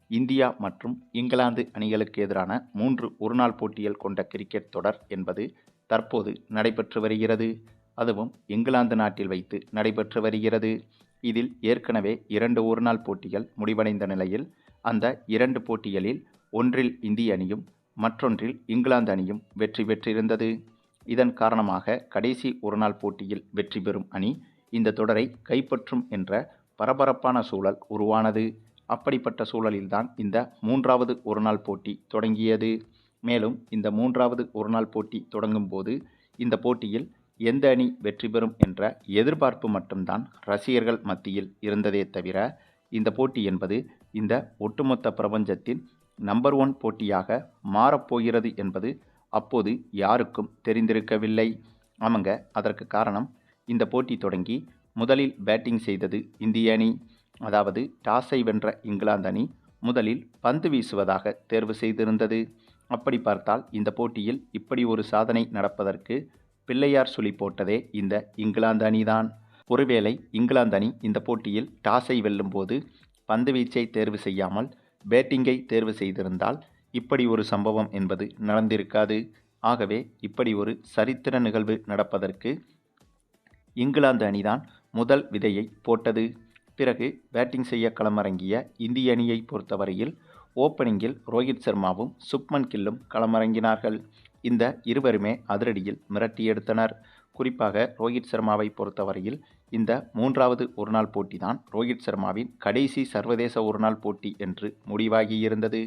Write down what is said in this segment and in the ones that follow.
India மற்றும் இங்கிலாந்து அணிகளுக்கு எதிரான 3 ஒருநாள் போட்டிகள் கொண்ட கிரிக்கெட் தொடர் என்பது தற்போது நடைபெற்று வருகிறது. அதுவும் இங்கிலாந்து நாட்டில் வைத்து நடைபெற்று வருகிறது. இதில் ஏற்கனவே 2 ஒருநாள் போட்டிகள் முடிவடைந்த நிலையில் அந்த 2 போட்டிகளில் ஒன்றில் இந்திய அணியும் மற்றொன்றில் இங்கிலாந்து அணியும் வெற்றி பெற்றிருந்தது. இதன் காரணமாக கடைசி ஒருநாள் போட்டியில் வெற்றி பெறும் அணி இந்த தொடரை கைப்பற்றும் என்ற பரபரப்பான சூழல் உருவானது. அப்படிப்பட்ட சூழலில்தான் இந்த 3வது ஒருநாள் போட்டி தொடங்கியது. மேலும் இந்த 3வது ஒருநாள் போட்டி தொடங்கும் போது இந்த போட்டியில் எந்த அணி வெற்றி பெறும் என்ற எதிர்பார்ப்பு மட்டும்தான் ரசிகர்கள் மத்தியில் இருந்ததே தவிர, இந்த போட்டி என்பது இந்த ஒட்டுமொத்த பிரபஞ்சத்தின் நம்பர் 1 போட்டியாக மாறப்போகிறது என்பது அப்போது யாருக்கும் தெரிந்திருக்கவில்லை. ஆமாங்க, அதற்கு காரணம் இந்த போட்டி தொடங்கி முதலில் பேட்டிங் செய்தது இந்திய அணி. அதாவது டாஸை வென்ற இங்கிலாந்து அணி முதலில் பந்து வீசுவதாக தேர்வு செய்திருந்தது. அப்படி பார்த்தால் இந்த போட்டியில் இப்படி ஒரு சாதனை நடப்பதற்கு பிள்ளையார் சுழி போட்டதே இந்த இங்கிலாந்து அணிதான். ஒருவேளை இங்கிலாந்து அணி இந்த போட்டியில் டாஸை வெல்லும் போது பந்து வீச்சை தேர்வு செய்யாமல் பேட்டிங்கை தேர்வு செய்திருந்தால் இப்படி ஒரு சம்பவம் என்பது நடந்திருக்காது. ஆகவே இப்படி ஒரு சரித்திர நிகழ்வு நடப்பதற்கு இங்கிலாந்து அணிதான் முதல் விதையை போட்டது. பிறகு பேட்டிங் செய்ய களமிறங்கிய இந்திய அணியை பொறுத்தவரையில் ஓப்பனிங்கில் ரோஹித் சர்மாவும் சுப்மன் கில்லும் களமிறங்கினார்கள். இந்த இருவருமே அதிரடியில் மிரட்டி எடுத்தனர். குறிப்பாக ரோஹித் சர்மாவை பொறுத்தவரையில் இந்த 3வது ஒருநாள் போட்டிதான் ரோஹித் சர்மாவின் கடைசி சர்வதேச ஒருநாள் போட்டி என்று முடிவாகியிருந்தது.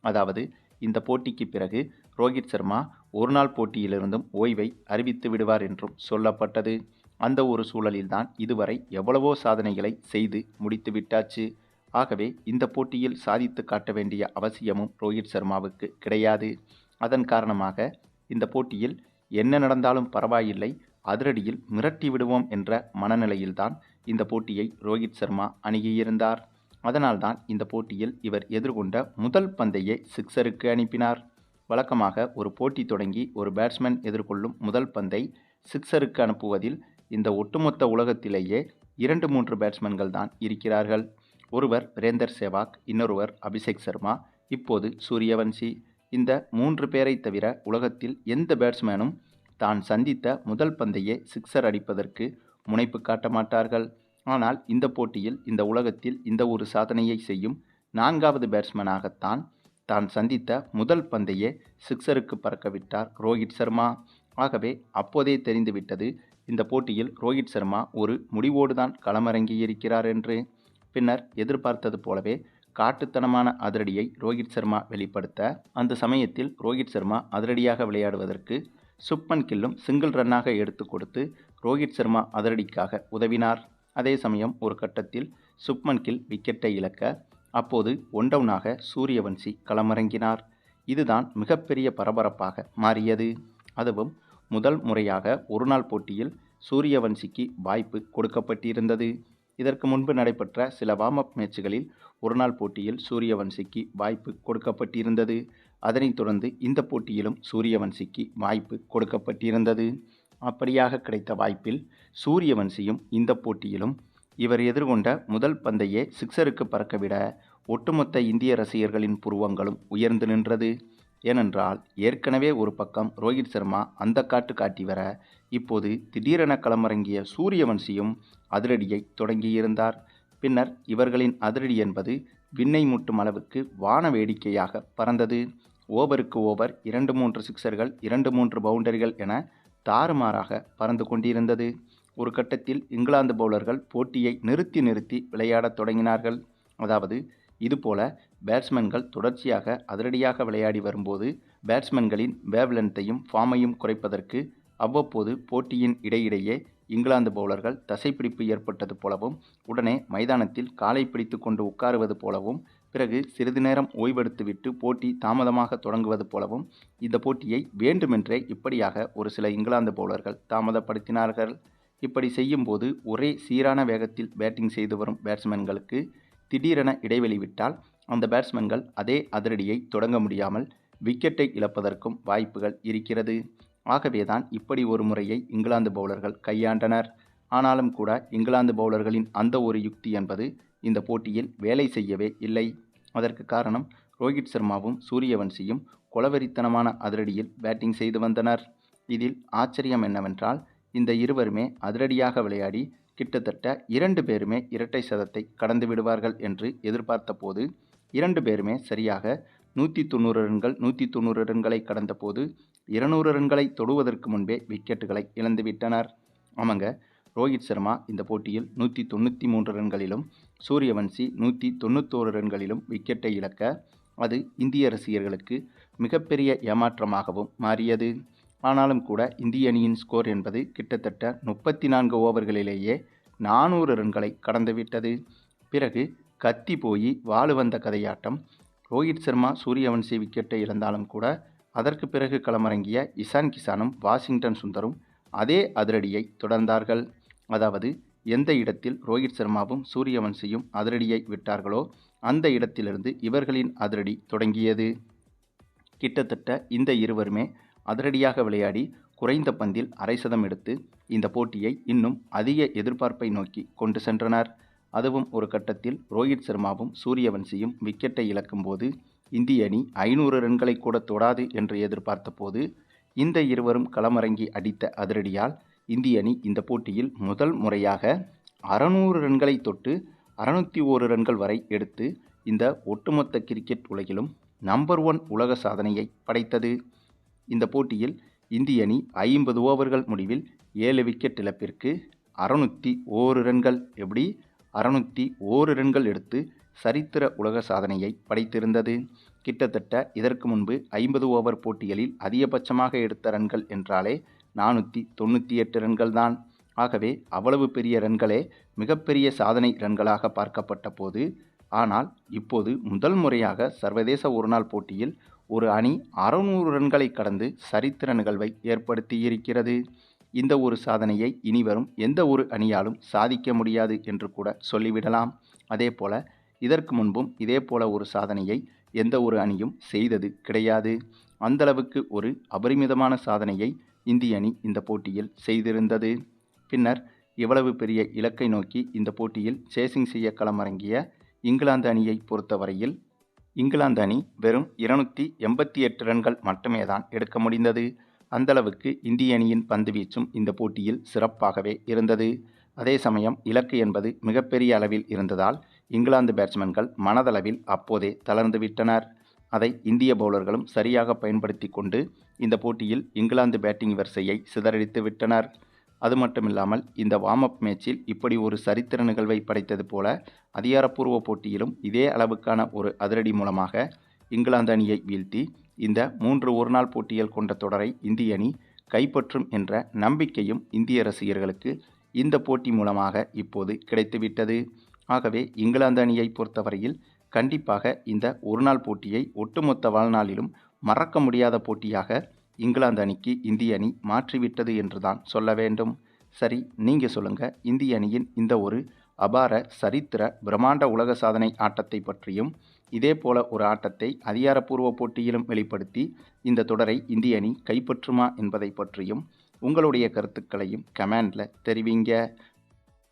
அதாவது இந்த போட்டிக்கு பிறகு ரோஹித் சர்மா ஒருநாள் போட்டியிலிருந்தும் ஓய்வை அறிவித்து விடுவார் என்றும் சொல்லப்பட்டது. அந்த ஒரு சூழலில்தான் இதுவரை எவ்வளவோ சாதனைகளை செய்து முடித்து விட்டாச்சு. ஆகவே இந்த போட்டியில் சாதித்து காட்ட வேண்டிய அவசியமும் ரோஹித் சர்மாவுக்கு கிடையாது. அதன் காரணமாக இந்த போட்டியில் என்ன நடந்தாலும் பரவாயில்லை, அதிரடியில் மிரட்டி விடுவோம் என்ற மனநிலையில்தான் இந்த போட்டியை ரோஹித் சர்மா அணுகியிருந்தார். அதனால்தான் இந்த போட்டியில் இவர் எதிர்கொண்ட முதல் பந்தையே சிக்ஸருக்கு அனுப்பினார். வழக்கமாக ஒரு போட்டி தொடங்கி ஒரு பேட்ஸ்மேன் எதிர்கொள்ளும் முதல் பந்தை சிக்ஸருக்கு அனுப்புவதில் இந்த ஒட்டுமொத்த உலகத்திலேயே 2-3 பேட்ஸ்மேன்கள் தான் இருக்கிறார்கள். ஒருவர் வீரேந்தர் சேவாக், இன்னொருவர் அபிஷேக் சர்மா, இப்போது சூரியவன்சி. இந்த 3 பேரை தவிர உலகத்தில் எந்த பேட்ஸ்மேனும் தான் சந்தித்த முதல் பந்தையே சிக்ஸர் அடிப்பதற்கு முனைப்பு காட்ட மாட்டார்கள். ஆனால் இந்த போட்டியில் இந்த உலகத்தில் இந்த ஒரு சாதனையை செய்யும் 4வது பேட்ஸ்மேனாகத்தான் தான் சந்தித்த முதல் பந்தையே சிக்ஸருக்கு பறக்கவிட்டார் ரோஹித் சர்மா. ஆகவே அப்போதே தெரிந்துவிட்டது இந்த போட்டியில் ரோஹித் சர்மா ஒரு முடிவோடுதான் களமிறங்கியிருக்கிறார் என்று. பின்னர் எதிர்பார்த்தது போலவே காட்டுத்தனமான அதிரடியை ரோஹித் சர்மா வெளிப்படுத்த, அந்த சமயத்தில் ரோஹித் சர்மா அதிரடியாக விளையாடுவதற்கு சுப்மன் கில்லும் சிங்கிள் ரன்னாக எடுத்து கொடுத்து ரோஹித் சர்மா அதிரடிக்காக உதவினார். அதே சமயம் ஒரு கட்டத்தில் சுப்மன் கில் விக்கெட்டை இழக்க அப்போது ஒன் டவுனாக சூரியவன்சி களமிறங்கினார். இதுதான் மிகப்பெரிய பரபரப்பாக மாறியது. அதுவும் முதல் முறையாக ஒருநாள் போட்டியில் சூரியவன்சிக்கு வாய்ப்பு கொடுக்கப்பட்டிருந்தது. இதற்கு முன்பு நடைபெற்ற சில வார்ம் அப் மேட்சுகளில் ஒருநாள் போட்டியில் சூரியவன்சிக்கு வாய்ப்பு கொடுக்கப்பட்டிருந்தது. அதனைத் தொடர்ந்து இந்த போட்டியிலும் சூரியவன்சிக்கு வாய்ப்பு கொடுக்கப்பட்டிருந்தது. அப்படியாக கிடைத்த வாய்ப்பில் சூரியவன்சியும் இந்த போட்டியிலும் இவர் எதிர்கொண்ட முதல் பந்தையே சிக்ஸருக்கு பறக்கவிட ஒட்டுமொத்த இந்திய ரசிகர்களின் புருவங்களும் உயர்ந்து நின்றது. ஏனென்றால் ஏற்கனவே ஒரு பக்கம் ரோஹித் சர்மா அந்த காட்டு காட்டி வர, இப்போது திடீரென களமிறங்கிய சூரியவன்சியும் அதிரடியை தொடங்கியிருந்தார். பின்னர் இவர்களின் அதிரடி என்பது விண்ணை முட்டும் அளவுக்கு வான வேடிக்கையாக பறந்தது. ஓவருக்கு ஓவர் 2-3 சிக்ஸர்கள், 2-3 பவுண்டரிகள் என தாறுமாறாக பறந்து கொண்டிருந்தது. ஒரு கட்டத்தில் இங்கிலாந்து பவுலர்கள் போட்டியை நிறுத்தி விளையாடத் தொடங்கினார்கள். அதாவது இதுபோல பேட்ஸ்மேன்கள் தொடர்ச்சியாக அதிரடியாக விளையாடி வரும்போது பேட்ஸ்மேன்களின் வேவ் லென்த்தையும் ஃபார்மையும் குறைப்பதற்கு அவ்வப்போது போட்டியின் இடையிடையே இங்கிலாந்து பவுலர்கள் தசைப்பிடிப்பு ஏற்பட்டது போலவும், உடனே மைதானத்தில் காலை பிடித்து கொண்டு உட்காருவது போலவும், பிறகு சிறிது நேரம் ஓய்வெடுத்துவிட்டு போட்டி தாமதமாக தொடங்குவது போலவும் இந்த போட்டியை வேண்டுமென்றே இப்படியாக ஒரு சில இங்கிலாந்து பவுலர்கள் தாமதப்படுத்தினார்கள். இப்படி செய்யும்போது ஒரே சீரான வேகத்தில் பேட்டிங் செய்து வரும் பேட்ஸ்மேன்களுக்கு திடீரென இடைவெளி விட்டால் அந்த பேட்ஸ்மேன்கள் அதே அதிரடியை தொடங்க முடியாமல் விக்கெட்டை இழப்பதற்கும் வாய்ப்புகள் இருக்கிறது. ஆகவேதான் இப்படி ஒரு முறையை இங்கிலாந்து பவுலர்கள் கையாண்டனர். ஆனாலும் கூட இங்கிலாந்து பவுலர்களின் அந்த ஒரு யுக்தி என்பது இந்த போட்டியில் வேலை செய்யவே இல்லை. அதற்கு காரணம் ரோஹித் சர்மாவும் சூரியவன்சியும் கொலவெறித்தனமான அதிரடியில் பேட்டிங் செய்து வந்தனர். இதில் ஆச்சரியம் என்னவென்றால், இந்த இருவருமே அதிரடியாக விளையாடி கிட்டத்தட்ட 2 பேருமே இரட்டை சதத்தை கடந்து விடுவார்கள் என்று எதிர்பார்த்த போது 2 பேருமே சரியாக 190 ரன்கள் 190 ரன்களை கடந்த போது 200 ரன்களை தொடுவதற்கு முன்பே விக்கெட்டுகளை இழந்துவிட்டனர். ஆமாங்க, ரோஹித் சர்மா இந்த போட்டியில் 193 ரன்களிலும் சூரியவன்சி 191 ரன்களிலும் விக்கெட்டை இழக்க அது இந்திய ரசிகர்களுக்கு மிகப்பெரிய ஏமாற்றமாகவும் மாறியது. ஆனாலும் கூட இந்திய அணியின் ஸ்கோர் என்பது கிட்டத்தட்ட 34 ஓவர்களிலேயே 400 ரன்களை கடந்துவிட்டது. பிறகு கத்தி போய் வாளு வந்த கதையாட்டம். ரோஹித் சர்மா சூரியவன்சி விக்கெட்டை இழந்தாலும் கூட அதற்கு பிறகு களமிறங்கிய இசான் கிசானும் வாஷிங்டன் சுந்தரும் அதே அதிரடியை தொடர்ந்தார்கள். அதாவது எந்த இடத்தில் ரோஹித் சர்மாவும் சூரியவன்சியும் அதிரடியை விட்டார்களோ அந்த இடத்திலிருந்து இவர்களின் அதிரடி தொடங்கியது. கிட்டத்தட்ட இந்த இருவருமே அதிரடியாக விளையாடி குறைந்த பந்தில் அரை சதம் எடுத்து இந்த போட்டியை இன்னும் அதிக எதிர்பார்ப்பை நோக்கி கொண்டு சென்றனர். அதுவும் ஒரு கட்டத்தில் ரோஹித் சர்மாவும் சூரியவன்சியும் விக்கெட்டை இழக்கும்போது இந்திய அணி 500 ரன்களை கூட தொடாது என்று எதிர்பார்த்த போது இந்த இருவரும் களமிறங்கி அடித்த அதிரடியால் இந்திய அணி இந்த போட்டியில் முதல் முறையாக 600 ரன்களை தொட்டு 601 ரன்கள் வரை எடுத்து இந்த ஒட்டுமொத்த கிரிக்கெட் உலகிலும் நம்பர் 1 உலக சாதனையை படைத்தது. இந்த போட்டியில் இந்திய அணி 50 ஓவர்கள் முடிவில் 7 விக்கெட் இழப்பிற்கு 601 ரன்கள் 601 ரன்கள் எடுத்து சரித்திர உலக சாதனையை படைத்திருந்தது. கிட்டத்தட்ட இதற்கு முன்பு 50 ஓவர் போட்டிகளில் அதிகபட்சமாக எடுத்த ரன்கள் என்றாலே 498 ரன்கள் தான். ஆகவே அவ்வளவு பெரிய ரன்களே மிகப்பெரிய சாதனை ரன்களாக பார்க்கப்பட்ட போது, ஆனால் இப்போது முதல் முறையாக சர்வதேச ஒருநாள் போட்டியில் ஒரு அணி 600 ரன்களை கடந்து சரித்திர நிகழ்வை ஏற்படுத்தியிருக்கிறது. இந்த ஒரு சாதனையை இனிவரும் எந்த ஒரு அணியாலும் சாதிக்க முடியாது என்று கூட சொல்லிவிடலாம். அதேபோல இதற்கு முன்பும் இதேபோல ஒரு சாதனையை எந்த ஒரு அணியும் செய்தது கிடையாது. அந்தளவுக்கு ஒரு அபரிமிதமான சாதனையை இந்திய அணி இந்த போட்டியில் செய்திருந்தது. பின்னர் இவ்வளவு பெரிய இலக்கை நோக்கி இந்த போட்டியில் சேசிங் செய்ய களமிறங்கிய இங்கிலாந்து அணியை பொறுத்தவரையில் இங்கிலாந்து அணி வெறும் 288 ரன்கள் மட்டுமே தான் எடுக்க முடிந்தது. அந்தளவுக்கு இந்திய அணியின் பந்துவீச்சும் இந்த போட்டியில் சிறப்பாகவே இருந்தது. அதே சமயம் இலக்கு என்பது மிகப்பெரிய அளவில் இருந்ததால் இங்கிலாந்து பேட்ஸ்மேன்கள் மனதளவில் அப்போதே தளர்ந்து விட்டனர். அதை இந்திய பவுலர்களும் சரியாக பயன்படுத்தி கொண்டு இந்த போட்டியில் இங்கிலாந்து பேட்டிங் வரிசையை சிதறடித்து விட்டனர். அது மட்டுமில்லாமல் இந்த வார்ம் அப் மேட்சில் இப்படி ஒரு சரித்திர நிகழ்வை படைத்தது போல அதிகாரப்பூர்வ போட்டியிலும் இதே அளவுக்கான ஒரு அதிரடி மூலமாக இங்கிலாந்து அணியை வீழ்த்தி இந்த 3 ஒருநாள் போட்டிகள் கொண்ட தொடரை இந்திய அணி கைப்பற்றும் என்ற நம்பிக்கையும் இந்திய ரசிகர்களுக்கு இந்த போட்டி மூலமாக இப்போது கிடைத்துவிட்டது. ஆகவே இங்கிலாந்து அணியை பொறுத்தவரையில் கண்டிப்பாக இந்த ஒருநாள் போட்டியை ஒட்டுமொத்த வாழ்நாளிலும் மறக்க முடியாத போட்டியாக இங்கிலாந்து அணிக்கு இந்திய அணி மாற்றிவிட்டது என்று தான் சொல்ல வேண்டும். சரி, நீங்கள் சொல்லுங்கள், இந்திய அணியின் இந்த ஒரு அபார சரித்திர பிரம்மாண்ட உலக சாதனை ஆட்டத்தை பற்றியும் இதே போல ஒரு ஆட்டத்தை அதிகாரப்பூர்வ போட்டியிலும் வெளிப்படுத்தி இந்த தொடரை இந்திய அணி கைப்பற்றுமா என்பதை பற்றியும் உங்களுடைய கருத்துக்களையும் கமெண்டில் தெரிவிங்க.